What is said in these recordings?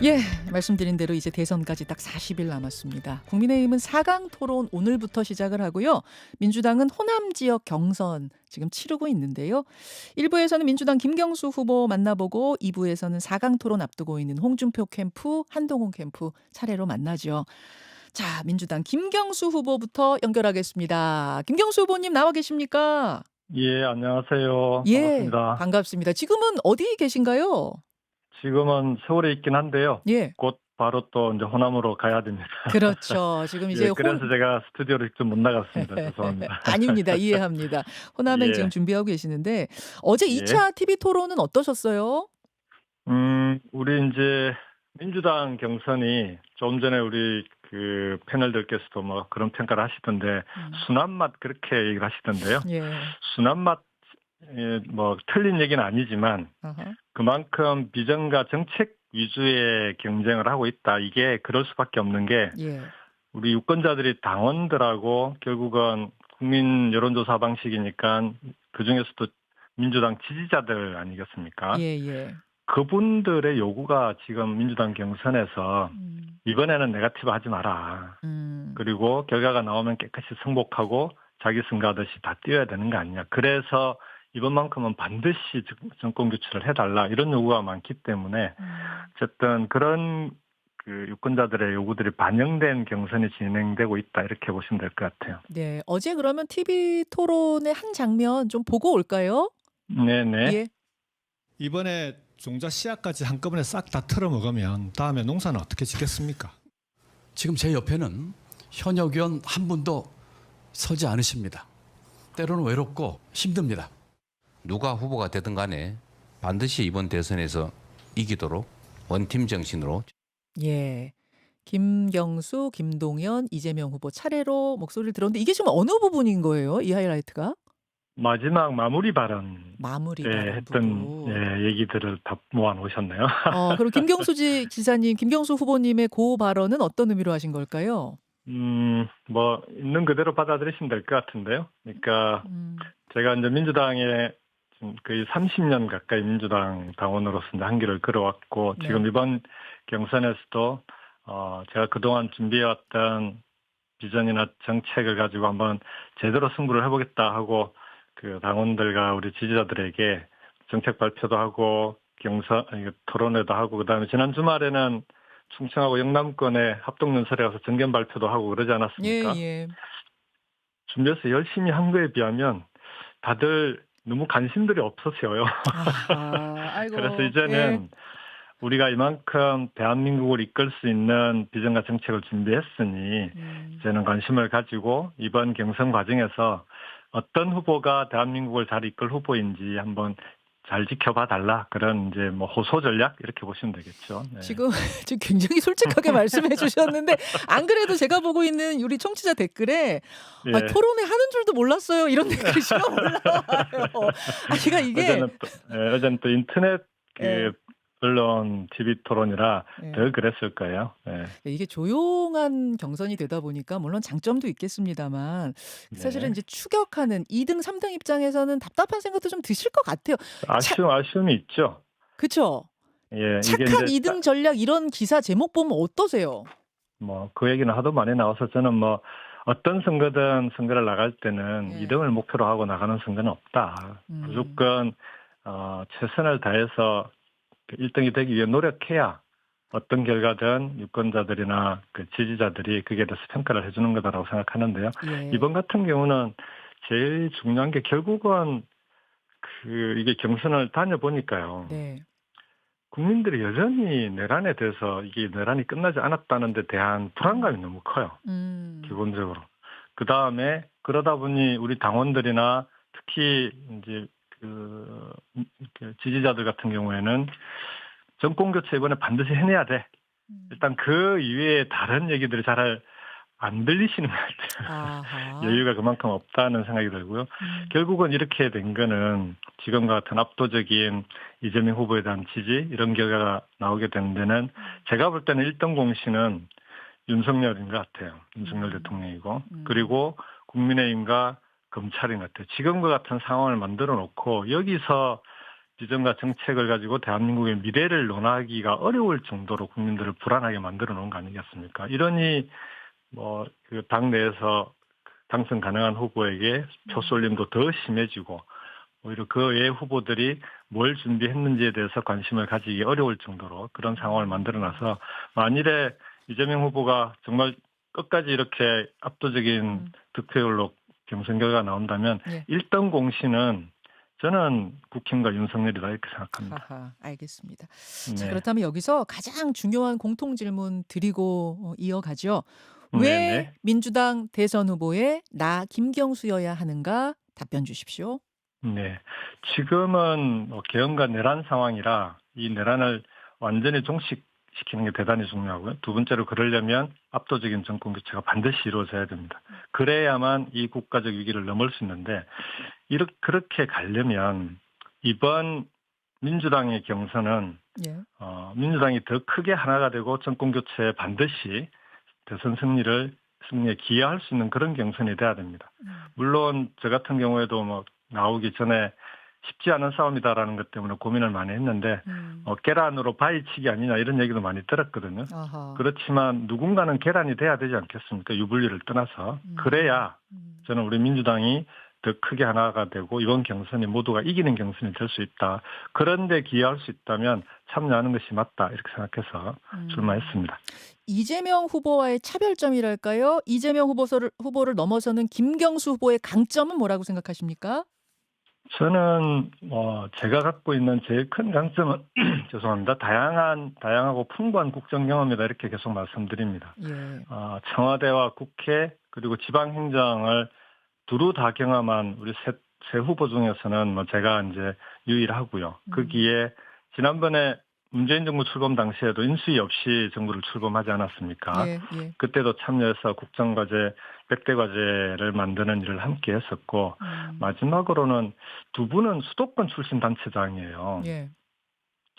예, 말씀드린 대로 이제 대선까지 딱 40일 남았습니다. 국민의힘은 4강 토론 오늘부터 시작을 하고요. 민주당은 호남 지역 경선 지금 치르고 있는데요. 1부에서는 민주당 김경수 후보 만나보고 2부에서는 4강 토론 앞두고 있는 홍준표 캠프, 한동훈 캠프 차례로 만나죠. 자, 민주당 김경수 후보부터 연결하겠습니다. 김경수 후보님 나와 계십니까? 예, 안녕하세요. 예, 반갑습니다. 반갑습니다. 지금은 어디 계신가요? 지금은 서울에 있긴 한데요. 예. 곧 바로 또 이제 호남으로 가야 됩니다. 그렇죠. 지금 이제 예, 그래서 제가 스튜디오를 직접 못 나갔습니다. 죄송합니다. 아닙니다. 이해합니다. 호남행 지금 예, 준비하고 계시는데 어제 2 예. 차 TV 토론은 어떠셨어요? 우리 이제 민주당 경선이 좀 전에 우리 그 패널들께서도 뭐 그런 평가를 하시던데 음. 순한 맛 그렇게 얘기를 하시던데요. 예. 순한 맛, 예, 뭐 틀린 얘기는 아니지만 아하. 그만큼 비전과 정책 위주의 경쟁을 하고 있다. 이게 그럴 수밖에 없는 게 예. 우리 유권자들이 당원들하고 결국은 국민 여론조사 방식이니까 그중에서도 민주당 지지자들 아니겠습니까? 예예. 그분들의 요구가 지금 민주당 경선에서 음. 이번에는 네거티브 하지 마라. 음. 그리고 결과가 나오면 깨끗이 승복하고 자기 승가하듯이 다 뛰어야 되는 거 아니냐. 그래서 이번만큼은 반드시 정권 교체를 해달라. 이런 요구가 많기 때문에 음. 어쨌든 그런 그 유권자들의 요구들이 반영된 경선이 진행되고 있다. 이렇게 보시면 될 것 같아요. 네. 어제 그러면 TV 토론의 한 장면 좀 보고 올까요? 네네. 예. 이번에 종자 씨앗까지 한꺼번에 싹 다 틀어먹으면 다음에 농사는 어떻게 짓겠습니까? 지금 제 옆에는 현역 의원 한 분도 서지 않으십니다. 때로는 외롭고 힘듭니다. 누가 후보가 되든 간에 반드시 이번 대선에서 이기도록 원팀 정신으로. 예. 김경수, 김동연, 이재명 후보 차례로 목소리를 들었는데 이게 지금 어느 부분인 거예요? 이 하이라이트가? 마지막 마무리 발언 마무리 때 발언 했던 부분. 얘기들을 다 모아 놓으셨네요. 그럼 김경수 지사님, 김경수 후보님의 그 발언은 어떤 의미로 하신 걸까요? 뭐 있는 그대로 받아들이시면 될 것 같은데요. 그러니까 음. 제가 이제 민주당에 지금 거의 30년 가까이 민주당 당원으로서 이제 한 길을 걸어왔고 네. 지금 이번 경선에서도 제가 그동안 준비해왔던 비전이나 정책을 가지고 한번 제대로 승부를 해보겠다 하고 그 당원들과 우리 지지자들에게 정책 발표도 하고 경선 토론회도 하고 그다음에 지난 주말에는 충청하고 영남권에 합동연설에 가서 정견 발표도 하고 그러지 않았습니까? 예예. 준비해서 열심히 한 거에 비하면 다들 너무 관심들이 없으세요. 아하. 아이고. 그래서 예. 이제는 우리가 이만큼 대한민국을 이끌 수 있는 비전과 정책을 준비했으니 이제는 관심을 가지고 이번 경선 과정에서 어떤 후보가 대한민국을 잘 이끌 후보인지 한번 잘 지켜봐 달라. 그런 이제 뭐 호소 전략 이렇게 보시면 되겠죠. 네. 지금 굉장히 솔직하게 말씀해 주셨는데 안 그래도 제가 보고 있는 우리 청취자 댓글에 예. 토론회 하는 줄도 몰랐어요. 이런 댓글이 지금 올라와요. 제가 이게 어제는 또 인터넷 예. 언론 TV 토론이라 예. 더 그랬을 거예요. 예. 이게 조용한 경선이 되다 보니까 물론 장점도 있겠습니다만 사실은 네. 이제 추격하는 2등, 3등 입장에서는 답답한 생각도 좀 드실 것 같아요. 아쉬움이 있죠. 그쵸? 예, 이게 착한 이제 2등 전략 이런 기사 제목 보면 어떠세요? 뭐 그 얘기는 하도 많이 나와서 저는 뭐 어떤 선거든 선거를 나갈 때는 예. 2등을 목표로 하고 나가는 선거는 없다. 무조건 최선을 다해서 1등이 되기 위해 노력해야 어떤 결과든 유권자들이나 그 지지자들이 그게 대해서 평가를 해주는 거다라고 생각하는데요. 예. 이번 같은 경우는 제일 중요한 게 결국은 이게 경선을 다녀보니까요. 네. 국민들이 여전히 내란에 대해서 이게 내란이 끝나지 않았다는 데 대한 불안감이 너무 커요. 기본적으로. 그 다음에 그러다 보니 우리 당원들이나 특히 이제 그 지지자들 같은 경우에는 정권 교체 이번에 반드시 해내야 돼. 일단 그 이외에 다른 얘기들이 잘 안 들리시는 것 같아요. 아하. 여유가 그만큼 없다는 생각이 들고요. 결국은 이렇게 된 거는 지금과 같은 압도적인 이재명 후보에 대한 지지 이런 결과가 나오게 된 데는 제가 볼 때는 1등 공신은 윤석열인 것 같아요. 윤석열 대통령이고 그리고 국민의힘과 검찰인 것 같아요. 지금과 같은 상황을 만들어 놓고 여기서 비전과 정책을 가지고 대한민국의 미래를 논하기가 어려울 정도로 국민들을 불안하게 만들어 놓은 거 아니겠습니까? 이러니 그 당내에서 당선 가능한 후보에게 표 쏠림도 더 심해지고 오히려 그 외 후보들이 뭘 준비했는지에 대해서 관심을 가지기 어려울 정도로 그런 상황을 만들어놔서 만일에 이재명 후보가 정말 끝까지 이렇게 압도적인 득표율로 경선 결과가 나온다면 예. 1등 공신은 저는 국힘과 윤석열이다 이렇게 생각합니다. 하하, 알겠습니다. 네. 자, 그렇다면 여기서 가장 중요한 공통 질문 드리고 이어가죠. 왜 네네. 민주당 대선 후보에 나 김경수여야 하는가 답변 주십시오. 네. 지금은 계엄과 내란 상황이라 이 내란을 완전히 종식시키는 게 대단히 중요하고요. 두 번째로 그러려면 압도적인 정권 교체가 반드시 이루어져야 됩니다. 그래야만 이 국가적 위기를 넘을 수 있는데 그렇게 가려면 이번 민주당의 경선은 예. 민주당이 더 크게 하나가 되고 정권 교체에 반드시 대선 승리에 기여할 수 있는 그런 경선이 돼야 됩니다. 물론 저 같은 경우에도 나오기 전에 쉽지 않은 싸움이다라는 것 때문에 고민을 많이 했는데 계란으로 바위치기 아니냐 이런 얘기도 많이 들었거든요. 아하. 그렇지만 누군가는 계란이 돼야 되지 않겠습니까? 유불리를 떠나서. 그래야 저는 우리 민주당이 더 크게 하나가 되고 이번 경선이 모두가 이기는 경선이 될 수 있다. 그런데 기여할 수 있다면 참여하는 것이 맞다 이렇게 생각해서 출마했습니다. 이재명 후보와의 차별점이랄까요? 이재명 후보를 넘어서는 김경수 후보의 강점은 뭐라고 생각하십니까? 저는 제가 갖고 있는 제일 큰 강점은 죄송합니다. 다양하고 풍부한 국정 경험이다 이렇게 계속 말씀드립니다. 예. 청와대와 국회 그리고 지방행정을 두루 다 경험한 우리 세 후보 중에서는 제가 이제 유일하고요. 거기에 지난번에 문재인 정부 출범 당시에도 인수위 없이 정부를 출범하지 않았습니까? 예, 예. 그때도 참여해서 국정과제 100대 과제를 만드는 일을 함께 했었고 마지막으로는 두 분은 수도권 출신 단체장이에요. 예.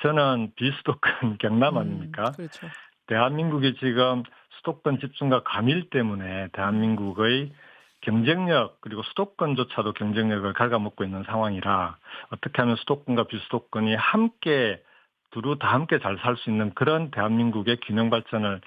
저는 비수도권 경남 아닙니까? 그렇죠. 대한민국이 지금 수도권 집중과 과밀 때문에 대한민국의 경쟁력 그리고 수도권조차도 경쟁력을 갉아먹고 있는 상황이라 어떻게 하면 수도권과 비수도권이 두루 다 함께 잘 살 수 있는 그런 대한민국의 균형 발전을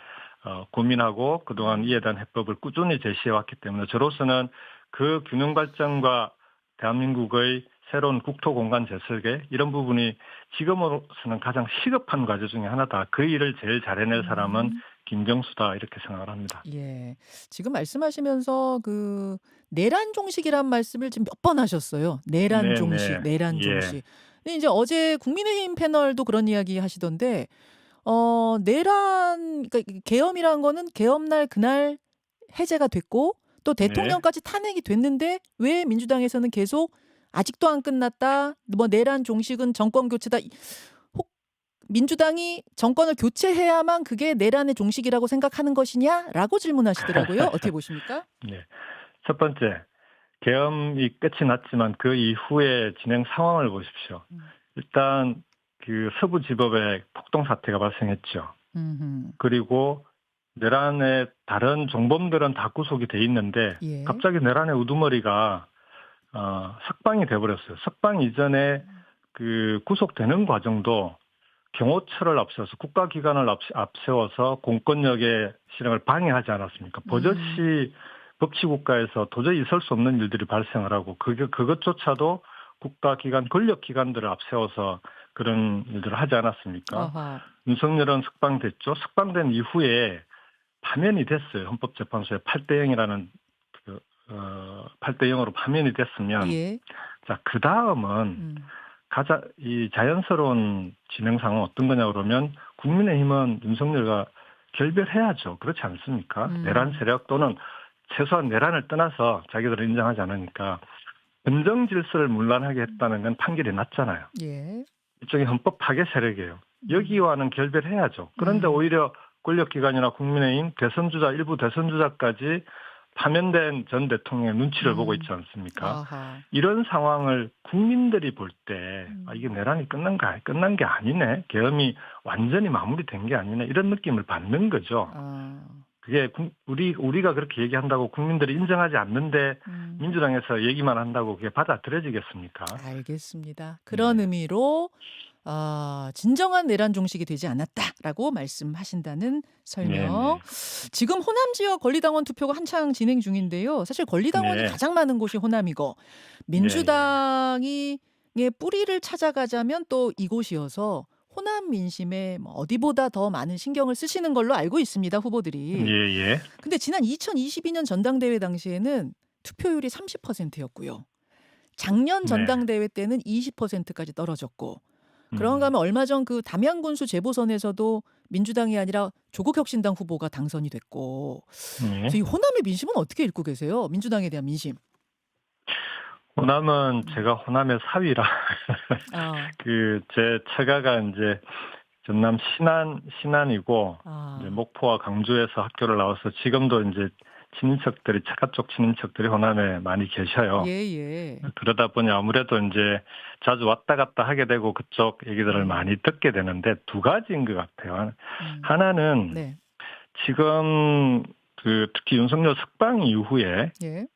고민하고 그동안 이에 대한 해법을 꾸준히 제시해왔기 때문에 저로서는 그 균형 발전과 대한민국의 새로운 국토 공간 재설계 이런 부분이 지금으로서는 가장 시급한 과제 중에 하나다. 그 일을 제일 잘해낼 사람은 김경수다 이렇게 생각을 합니다. 예. 지금 말씀하시면서 그 내란 종식이란 말씀을 지금 몇 번 하셨어요. 내란 네네. 종식, 내란 예. 종식. 근데 이제 어제 국민의힘 패널도 그런 이야기 하시던데 그러니까 계엄이라는 거는 계엄날 그날 해제가 됐고 또 대통령까지 탄핵이 됐는데 왜 민주당에서는 계속 아직도 안 끝났다. 내란 종식은 정권 교체다. 혹 민주당이 정권을 교체해야만 그게 내란의 종식이라고 생각하는 것이냐라고 질문하시더라고요. 어떻게 보십니까? 네. 첫 번째, 계엄이 끝이 났지만 그 이후의 진행 상황을 보십시오. 일단 그 서부지법에 폭동 사태가 발생했죠. 그리고 내란의 다른 종범들은 다 구속이 돼 있는데 예. 갑자기 내란의 우두머리가 석방이 돼버렸어요. 석방 이전에 그 구속되는 과정도 경호처를 앞세워서 국가기관을 앞세워서 공권력의 실행을 방해하지 않았습니까? 버젓이 법치국가에서 도저히 있을 수 없는 일들이 발생을 하고 그것조차도 국가기관, 권력기관들을 앞세워서 그런 일들을 하지 않았습니까? 아하. 윤석열은 석방됐죠. 석방된 이후에 파면이 됐어요. 헌법재판소에 8대0이라는 8대0으로 파면이 됐으면 예. 자, 그 다음은 가장 이 자연스러운 진행 상황은 어떤 거냐 그러면 국민의힘은 윤석열과 결별해야죠. 그렇지 않습니까? 내란 세력 또는 최소한 내란을 떠나서 자기들을 인정하지 않으니까 헌정 질서를 문란하게 했다는 건 판결이 났잖아요. 예. 일종의 헌법 파괴 세력이에요. 여기와는 결별해야죠. 그런데 오히려 권력기관이나 국민의힘 일부 대선주자까지 파면된 전 대통령의 눈치를 보고 있지 않습니까? 아하. 이런 상황을 국민들이 볼 때 이게 내란이 끝난 게 아니네. 계엄이 완전히 마무리된 게 아니네. 이런 느낌을 받는 거죠. 그게 우리가 그렇게 얘기한다고 국민들이 인정하지 않는데 민주당에서 얘기만 한다고 그게 받아들여지겠습니까? 알겠습니다. 그런 의미로 진정한 내란 종식이 되지 않았다라고 말씀하신다는 설명. 지금 호남 지역 권리당원 투표가 한창 진행 중인데요. 사실 권리당원이 네. 가장 많은 곳이 호남이고 민주당이 뿌리를 찾아가자면 또 이곳이어서 호남 민심에 뭐 어디보다 더 많은 신경을 쓰시는 걸로 알고 있습니다, 후보들이. 예. 근데 지난 2022년 전당대회 당시에는 투표율이 30%였고요. 작년 네. 전당대회 때는 20%까지 떨어졌고 그런가 하면 얼마 전 그 담양군수 재보선에서도 민주당이 아니라 조국혁신당 후보가 당선이 됐고 예. 이 호남의 민심은 어떻게 읽고 계세요? 민주당에 대한 민심. 호남은 제가 호남의 사위라 아, 그 제 처가가 이제 전남 신안이고 아, 이제 목포와 강주에서 학교를 나와서 지금도 이제 친인척들이 처가 쪽 친인척들이 호남에 많이 계셔요. 예. 그러다 보니 아무래도 이제 자주 왔다 갔다 하게 되고 그쪽 얘기들을 많이 듣게 되는데 두 가지인 것 같아요. 하나는 네, 지금 그 특히 윤석열 석방 이후에 예,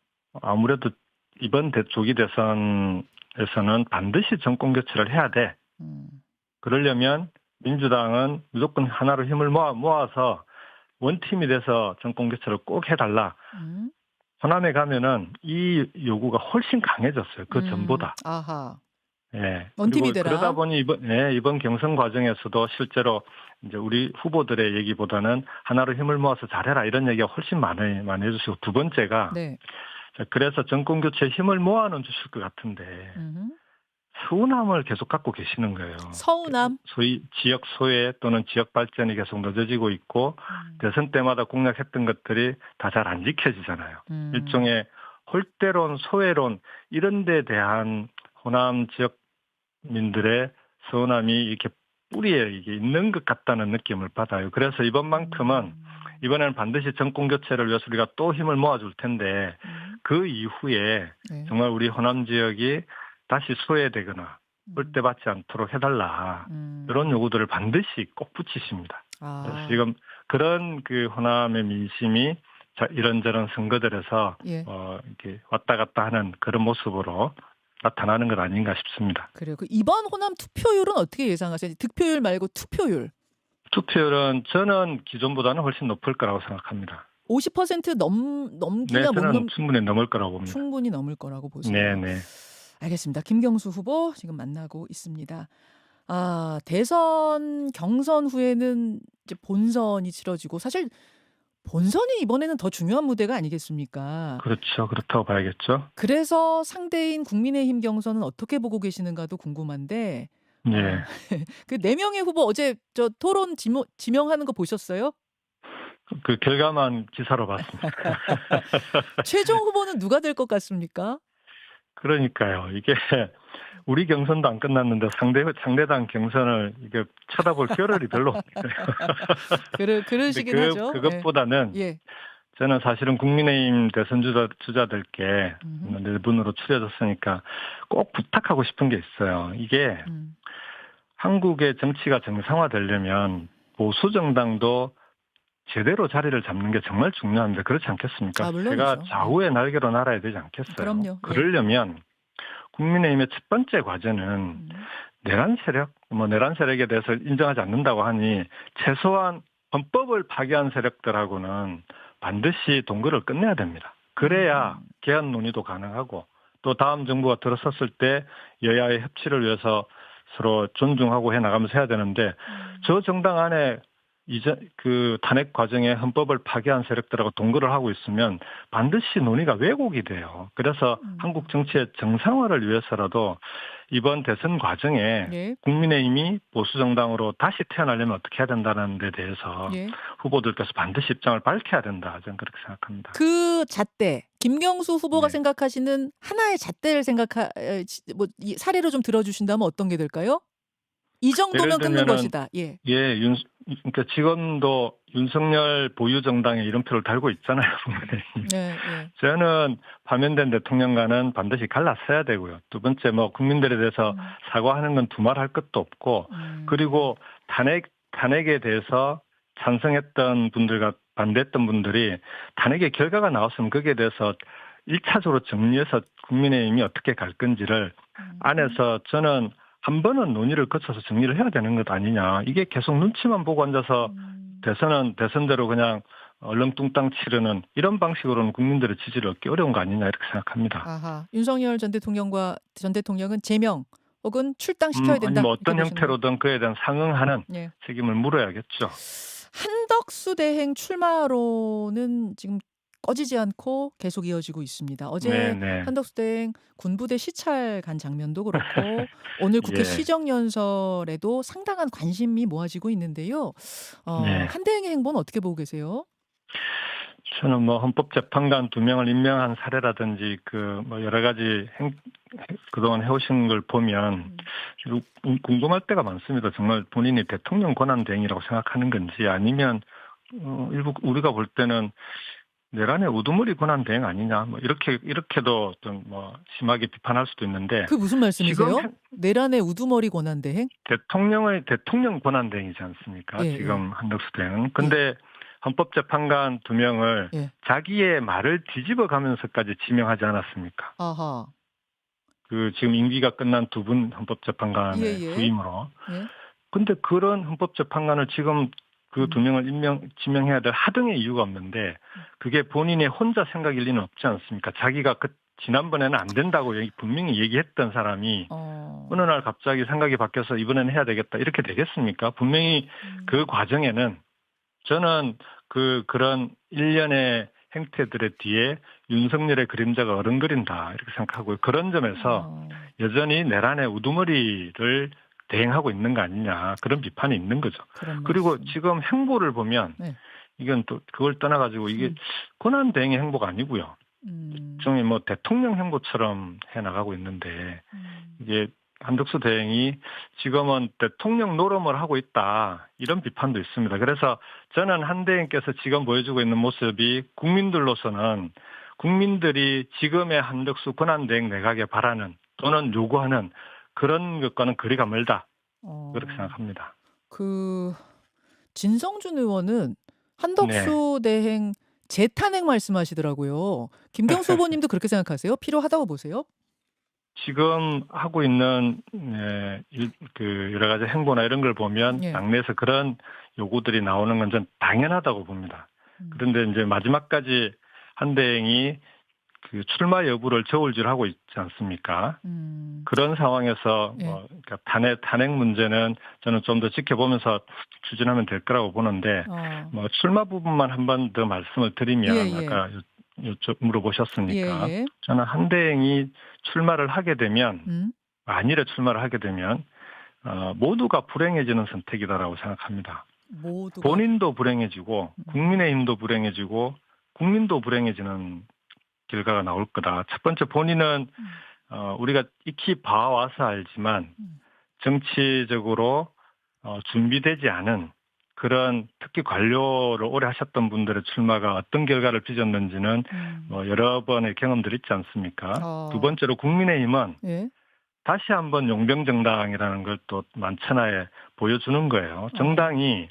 아무래도 이번 조기 대선에서는 반드시 정권 교체를 해야 돼. 음, 그러려면 민주당은 무조건 하나로 힘을 모아서 원팀이 돼서 정권 교체를 꼭 해달라. 호남에 가면은 이 요구가 훨씬 강해졌어요. 그 전보다. 아하, 예. 원팀이 그리고 되라. 그러다 보니 이번 경선 과정에서도 실제로 이제 우리 후보들의 얘기보다는 하나로 힘을 모아서 잘해라 이런 얘기가 훨씬 많이 해주시고 두 번째가 네, 자, 그래서 정권 교체에 힘을 모아는 주실 것 같은데 서운함을 계속 갖고 계시는 거예요. 서운함. 소위 지역 소외 또는 지역 발전이 계속 늦어지고 있고 대선 때마다 공약했던 것들이 다 잘 안 지켜지잖아요. 일종의 홀대론, 소외론 이런 데 대한 호남 지역민들의 서운함이 이렇게 뿌리에 이게 있는 것 같다는 느낌을 받아요. 그래서 이번에는 반드시 정권 교체를 위해서 우리가 또 힘을 모아줄 텐데 그 이후에 네. 정말 우리 호남 지역이 다시 소외되거나 홀대받지 않도록 해달라. 이런 요구들을 반드시 꼭 붙이십니다. 그래서 지금 그런 그 호남의 민심이 이런저런 선거들에서 예. 이렇게 왔다 갔다 하는 그런 모습으로 나타나는 것 아닌가 싶습니다. 그래요. 그 이번 호남 투표율은 어떻게 예상하세요? 득표율 말고 투표율. 투표율은 저는 기존보다는 훨씬 높을 거라고 생각합니다. 50% 넘기냐 네, 못 저는 충분히 넘을 거라고 봅니다. 충분히 넘을 거라고 보세요. 네. 알겠습니다. 김경수 후보 지금 만나고 있습니다. 대선 경선 후에는 이제 본선이 치러지고 사실 본선이 이번에는 더 중요한 무대가 아니겠습니까? 그렇죠. 그렇다고 봐야겠죠. 그래서 상대인 국민의힘 경선은 어떻게 보고 계시는가도 궁금한데 네. 그 4명의 후보 어제 저 토론 지명하는 거 보셨어요? 그 결과만 기사로 봤습니다. 최종 후보는 누가 될 것 같습니까? 그러니까요. 이게 우리 경선도 안 끝났는데 상대당 경선을 이게 쳐다볼 겨를이 별로 없네요. 그러시긴 하죠. 그것보다는 예. 저는 사실은 국민의힘 대선 주자들께 내분으로 추려졌으니까 꼭 부탁하고 싶은 게 있어요. 이게 한국의 정치가 정상화되려면 보수 정당도 제대로 자리를 잡는 게 정말 중요합니다. 그렇지 않겠습니까? 물론이죠. 제가 좌우의 날개로 날아야 되지 않겠어요? 그럼요. 그러려면 국민의힘의 첫 번째 과제는 내란 세력에 대해서 인정하지 않는다고 하니 최소한 헌법을 파괴한 세력들하고는 반드시 동거를 끝내야 됩니다. 그래야 개헌 논의도 가능하고 또 다음 정부가 들어섰을 때 여야의 협치를 위해서 서로 존중하고 해나가면서 해야 되는데 저 정당 안에 이제 그 탄핵 과정에 헌법을 파괴한 세력들하고 동거를 하고 있으면 반드시 논의가 왜곡이 돼요. 그래서 한국 정치의 정상화를 위해서라도 이번 대선 과정에 예. 국민의힘이 보수 정당으로 다시 태어나려면 어떻게 해야 된다는 데 대해서 예. 후보들께서 반드시 입장을 밝혀야 된다. 저는 그렇게 생각합니다. 그 잣대 김경수 후보가 네. 생각하시는 하나의 잣대를 이 사례로 좀 들어주신다면 어떤 게 될까요? 이 정도면 끊는 것이다. 예. 그러니까 지금도 윤석열 보유 정당의 이름표를 달고 있잖아요. 네. 저는 파면된 대통령과는 반드시 갈라서야 되고요. 두 번째 국민들에 대해서 사과하는 건 두말할 것도 없고 그리고 탄핵에 대해서 찬성했던 분들과 반대했던 분들이 탄핵의 결과가 나왔으면 거기에 대해서 1차적으로 정리해서 국민의힘이 어떻게 갈 건지를 안에서 저는 한 번은 논의를 거쳐서 정리를 해야 되는 것 아니냐. 이게 계속 눈치만 보고 앉아서 대선은 대선대로 그냥 얼렁뚱땅 치르는 이런 방식으로는 국민들의 지지를 얻기 어려운 거 아니냐 이렇게 생각합니다. 아하. 윤석열 전 대통령은 제명 혹은 출당시켜야 된다. 아니 뭐 어떤 이렇게 보시는 형태로든 그에 대한 상응하는 거예요? 예. 책임을 물어야겠죠. 한덕수 대행 출마로는 지금 꺼지지 않고 계속 이어지고 있습니다. 어제 네네. 한덕수 대행 군부대 시찰 간 장면도 그렇고 오늘 국회 예. 시정연설에도 상당한 관심이 모아지고 있는데요. 네. 한 대행의 행보는 어떻게 보고 계세요? 저는 뭐 헌법재판관 2명을 임명한 사례라든지 그 뭐 여러 가지 그동안 해오신 걸 보면 궁금할 때가 많습니다. 정말 본인이 대통령 권한 대행이라고 생각하는 건지 아니면 일부 우리가 볼 때는 내란의 우두머리 권한 대행 아니냐 뭐 이렇게도 좀 뭐 심하게 비판할 수도 있는데 그 무슨 말씀이세요? 지금 내란의 우두머리 권한 대행? 대통령 권한 대행이지 않습니까? 예, 지금 한덕수 대행은. 근데 헌법재판관 2명을 예. 자기의 말을 뒤집어 가면서까지 지명하지 않았습니까? 아하. 그 지금 임기가 끝난 두 분 헌법재판관의 예, 예. 부임으로. 예. 근데 그런 헌법재판관을 지금 그 2명을 지명해야 될 하등의 이유가 없는데 그게 본인의 혼자 생각일 리는 없지 않습니까? 자기가 지난번에는 안 된다고 분명히 얘기했던 사람이 어느 날 갑자기 생각이 바뀌어서 이번에는 해야 되겠다 이렇게 되겠습니까? 분명히 그 과정에는 저는 그런 일련의 행태들의 뒤에 윤석열의 그림자가 어른거린다 이렇게 생각하고요. 그런 점에서 여전히 내란의 우두머리를 대행하고 있는 거 아니냐 그런 비판이 있는 거죠. 그리고 지금 행보를 보면 네. 이건 또 그걸 떠나가지고 이게 권한 대행의 행보가 아니고요. 일종의 뭐 대통령 행보처럼 해나가고 있는데 이게 한덕수 대행이 지금은 대통령 노름을 하고 있다 이런 비판도 있습니다. 그래서 저는 한 대행께서 지금 보여주고 있는 모습이 국민들로서는 국민들이 지금의 한덕수 권한대행 내각에 바라는 또는 요구하는 그런 것과는 거리가 멀다 그렇게 생각합니다. 그 진성준 의원은 한덕수 대행 재탄핵 말씀하시더라고요. 김경수 후보님도 그렇게 생각하세요? 필요하다고 보세요? 지금 하고 있는 그 여러 가지 행보나 이런 걸 보면 당내에서 그런 요구들이 나오는 건 전 당연하다고 봅니다. 그런데 이제 마지막까지 한 대행이 그 출마 여부를 저울질하고 있지 않습니까? 그런 상황에서 그러니까 탄핵 문제는 저는 좀 더 지켜보면서 추진하면 될 거라고 보는데 뭐 출마 부분만 한 번 더 말씀을 드리면 아까 물어보셨으니까 저는 한 대행이 출마를 하게 되면 만일에 출마를 하게 되면 모두가 불행해지는 선택이다라고 생각합니다. 본인도 불행해지고 국민의힘도 불행해지고 국민도 불행해지는 결과가 나올 거다. 첫 번째 본인은 우리가 익히 봐와서 알지만 정치적으로 준비되지 않은 그런 특히 관료를 오래 하셨던 분들의 출마가 어떤 결과를 빚었는지는 뭐 여러 번의 경험들이 있지 않습니까? 두 번째로 국민의힘은 다시 한번 용병정당이라는 걸 또 만천하에 보여주는 거예요. 정당이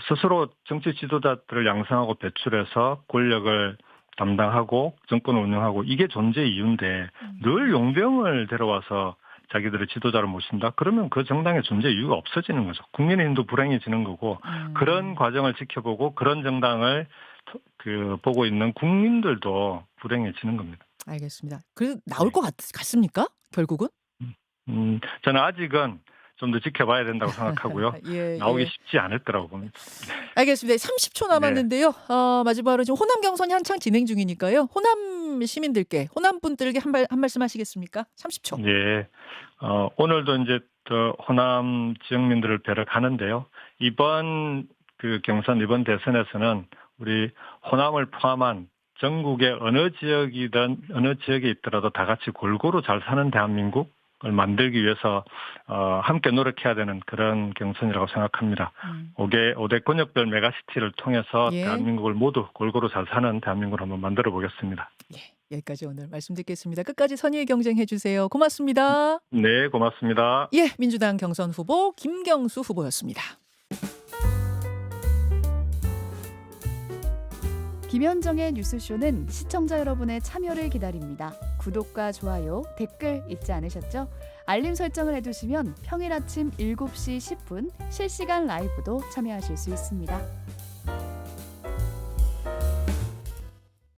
스스로 정치 지도자들을 양성하고 배출해서 권력을 담당하고 정권을 운영하고 이게 존재의 이유인데 늘 용병을 데려와서 자기들의 지도자를 모신다? 그러면 그 정당의 존재 이유가 없어지는 거죠. 국민의힘도 불행해지는 거고 그런 과정을 지켜보고 그런 정당을 보고 있는 국민들도 불행해지는 겁니다. 알겠습니다. 그래도 나올 것 같습니까? 결국은? 저는 아직은 좀 더 지켜봐야 된다고 생각하고요. 나오기 쉽지 않을 거라고 봅니다. 알겠습니다. 30초 남았는데요. 마지막으로 지금 호남 경선이 한창 진행 중이니까요. 호남 시민들께, 호남 분들께 한 말씀 하시겠습니까? 30초. 예. 오늘도 이제 또 호남 지역민들을 뵈러 가는데요. 이번 그 경선, 이번 대선에서는 우리 호남을 포함한 전국의 어느 지역이든 어느 지역에 있더라도 다 같이 골고루 잘 사는 대한민국을 만들기 위해서 함께 노력해야 되는 그런 경선이라고 생각합니다. 5대 권역별 메가시티를 통해서 대한민국을 모두 골고루 잘 사는 대한민국을 한번 만들어 보겠습니다. 여기까지 오늘 말씀 듣겠습니다. 끝까지 선의의 경쟁해 주세요. 고맙습니다. 네, 고맙습니다. 민주당 경선 후보 김경수 후보였습니다. 김현정의 뉴스쇼는 시청자 여러분의 참여를 기다립니다. 구독과 좋아요, 댓글 잊지 않으셨죠? 알림 설정을 해두시면 평일 아침 7시 10분 실시간 라이브도 참여하실 수 있습니다.